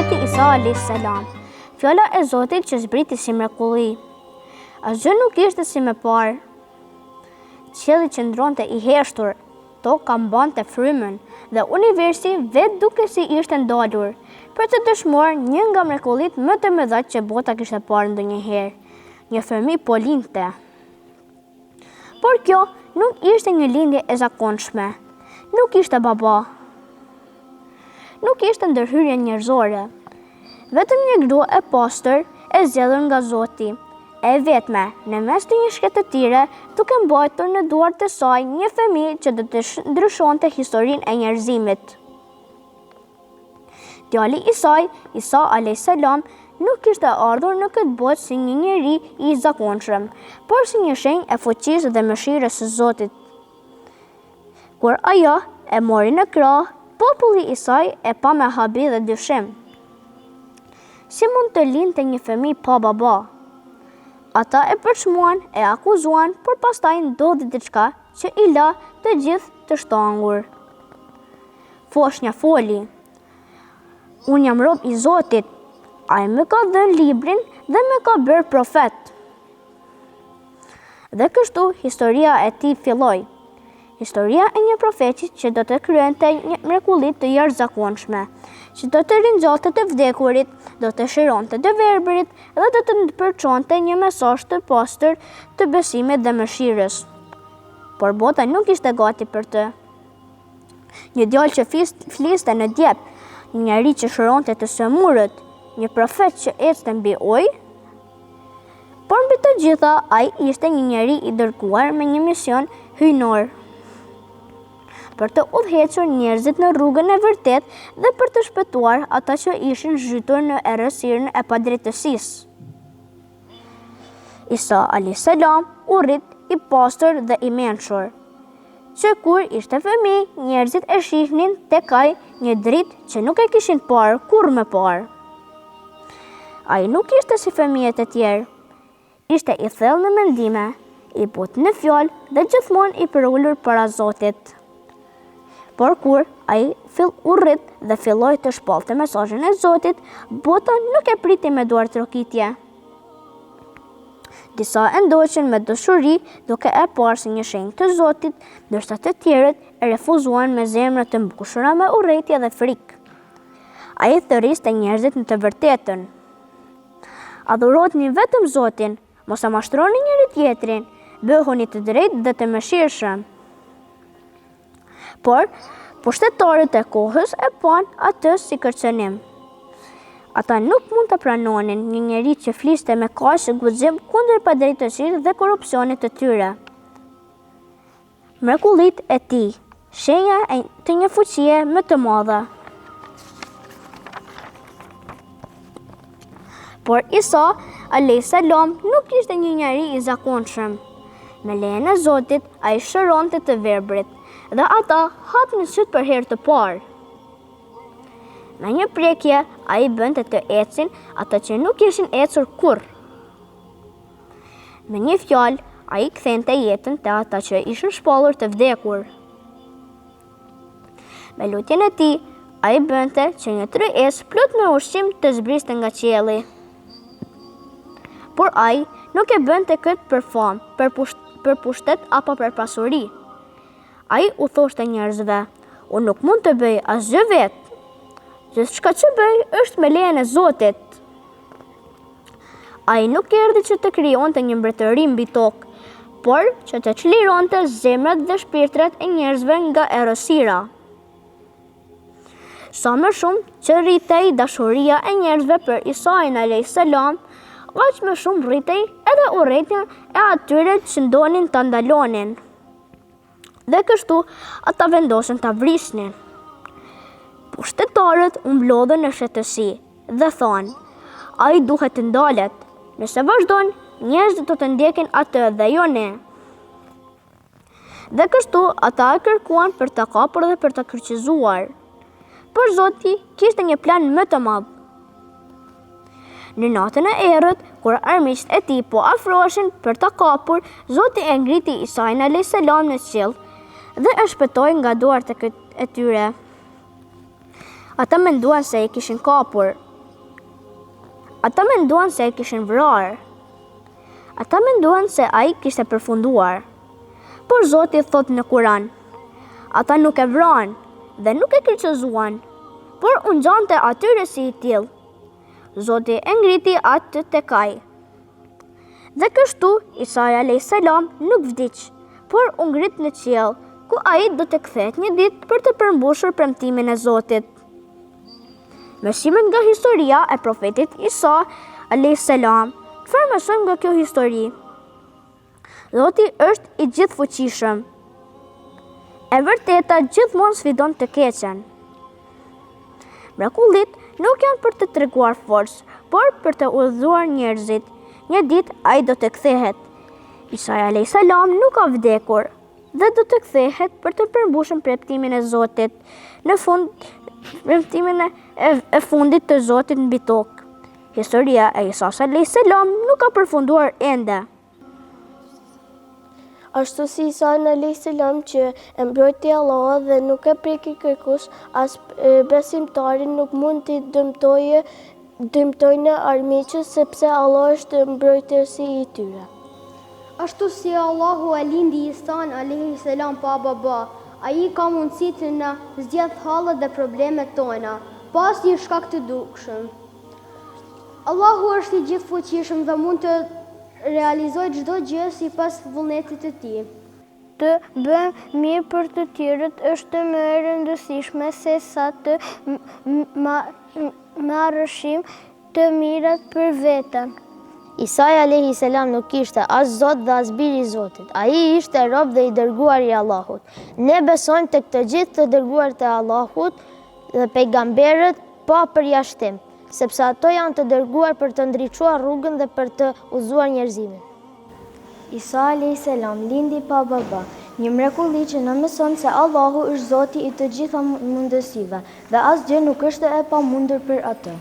Profeti Isa a.s. Fjala e Zotit që zbriti si mrekulli. Asgjë nuk ishte si më parë. Qielli qëndronte i heshtur, toka mbante frymën dhe universi vetë duke si ishte ndalur, për të dëshmuar një nga mrekullitë më të mëdha që bota kishte parë ndonjëherë. Një fëmijë po lindte. Por kjo nuk ishte një lindje e zakonshme. Nuk ishte baba. Nuk ishte ndërhyrje njerëzore. Vetëm një grua e pastër e zgjedhur nga Zoti, e vetme në mes të një shkëtëtire, duke mbajtur në duart e saj një fëmijë që do të ndryshonte historinë e njerëzimit. Djali i saj, Isa a.s., nuk kishte ardhur në këtë botë si një njeri i zakonshëm, por si një shenjë e fuqisë dhe mëshirës së Zotit. Kur ajo e mori në krah, populli i saj e pa me habi dhe dyshim. Si mund të lindte një fëmijë pa baba? Ata e përçmuan, e akuzuan, por pastaj ndodhi diçka që i la të gjithë të shtangur. Foshnja foli: "Unë jam rob i Zotit, ai më ka dhënë librin dhe më ka bërë profet." Dhe kështu historia e tij filloi. Historia e një profeti që do të kryente një mrekulli të jashtëzakonshme, që do të ringjallte të vdekurit, do të shëronte të verbërit dhe do të përçonte një mesazh të pastër të besimit dhe mëshirës. Por bota nuk ishte gati për të. Një djalë që fliste në djep, një njeri që shëronte të smurët, një profet që ecte mbi ujë. Por mbi të gjitha, ai ishte një njeri i dërguar me një mision hyjnor, për të udhëhequr njerëzit në rrugën e vërtet dhe për të shpëtuar ata që ishin zhytur në errësirën e padrejtësisë. Isa a.s. u rrit i pastër dhe i mençur, që kur ishte fëmijë, njerëzit e shihnin tek ai një dritë që nuk e kishin parë kurrë më parë. Ai nuk ishte si fëmijët e tjerë. Ishte i thellë në mendime, i butë në fjalë dhe gjithmonë i përullur para Zotit. Por kur ai u rrit dhe filloi të shpallte mesazhin e Zotit, bota nuk e priti me duar trokitje. Disa e ndoqën me dashuri duke e parë si një shenjë të Zotit, ndërsa të tjerët e refuzuan me zemra të mbushura me urrëtie dhe frikë. Ai thërriste njerëzit në të vërtetën. Adhuroni vetëm Zotin, mos e mashtroni njëri tjetrin, bëhuni të drejtë dhe të mëshirshëm. Por pushtetarët e kohës e pan atë si kërcënim. Ata nuk mund të pranonin një njeri që fliste me kaq guxim kundër padrejtësisë dhe korrupsionit të tyre. Mrekullitë e tij, shenja të një fuqie më të madhe. Por Isa a.s. nuk ishte një njeri i zakonshëm. Me lejen e Zotit, ai shëronte të verbrit, dhe ata hapnin syt për herë të parë. Në një prekje, ai bënte të ecin ata që nuk ishin ecur kurrë. Me një fjalë, ai kthente jetën te ata që ishin shpallur të vdekur. Me lutjen e tij, ai bënte që një tryezë plot me ushqim të zbriste nga qielli. Por ai nuk e bënte këtë për famë, për pushtet apo për pasuri. Ai u thoshte njerëzve: "Unë nuk mund të bëj asgjë vetë. Gjithçka që bëj është me lejen e Zotit." Ai nuk erdhi që të krijonte një mbretëri mbi tokë, por që të çlironte zemrat dhe shpirtrat e njerëzve nga errësira. Sa më shumë që rritej dashuria e njerëzve për Isain a.s., aq më shumë rritej edhe urrëtia e atyre që ndonin ta ndalonin. Dhe kështu ata vendosën ta vrisnin. Pushtetarët u mblodhën në shtësi dhe thonë: "Ai duhet të ndalet. Nëse vazhdon, njerëzit do të ndjekin atë dhe jo ne." Dhe kështu ata e kërkuan për ta kapur dhe për ta kryqëzuar. Por Zoti kishte një plan më të madh. Në natën e errët, kur armiqt e tij po afroheshin për ta kapur, Zoti e ngriti Isain a.s. në qiell dhe e shpëtoi nga duart e tyre. Ata menduan se e kishin kapur, Ata menduan se e kishin vrarë. Ata menduan se ai kishte përfunduar. Por Zoti thot në Kuran, ata nuk e vranë dhe nuk e kryqëzuan, por u ngjante atyre si i tillë. Zoti e ngriti atë tek ai. Dhe kështu Isa a.s. nuk vdiq, por u ngrit në qiell, ku ai do të kthehet një ditë për të përmbushur premtimin e Zotit. Mësimet nga historia e profetit Isa a.s. Çfarë mësojmë nga kjo histori? Zoti është i gjithfuqishëm. E vërteta gjithmonë sfidon të keqen. Mrekullit nuk janë për të treguar forcë, por për të udhëzuar njerëzit. Një ditë ai do të kthehet. Isa a.s. nuk ka vdekur dhe do të kthehet për të përmbushur premtimin e Zotit. Në fund, premtimin e fundit të Zotit mbi tokë. Historia e Isas a.s. nuk ka përfunduar ende. Ashtu si Isa a.s. që e mbrojti Allah dhe nuk e preki kërkush, as besimtarin nuk mund t'i dëmtojnë armiqës, sepse Allah është mbrojtësi i tyre. Ashtu si Allahu e lindi Isan a.s. pa baba, ai ka mundësi të na zgjedh hallet dhe problemet tona, pas një shkak të dukshëm. Allahu është i gjithfuqishëm dhe mund të realizoj çdo gjë sipas vullnetit të tij. Të bëjmë mirë për të tjerët është më e rëndësishme se sa të marrëshim të mirat për veten. Isa a.s. nuk ishte as Zot dhe as biri i Zotit. Ai ishte rob dhe i dërguar i Allahut. Ne besojmë tek të gjithë të dërguarit e Allahut dhe pejgamberët pa përjashtim, sepse ato janë të dërguar për të ndriçuar rrugën dhe për të udhëzuar njerëzimin. Isa a.s. lindi pa baba, një mrekulli që na mëson se Allahu është Zoti i të gjitha mundësive dhe asgjë nuk është e pamundur për atë.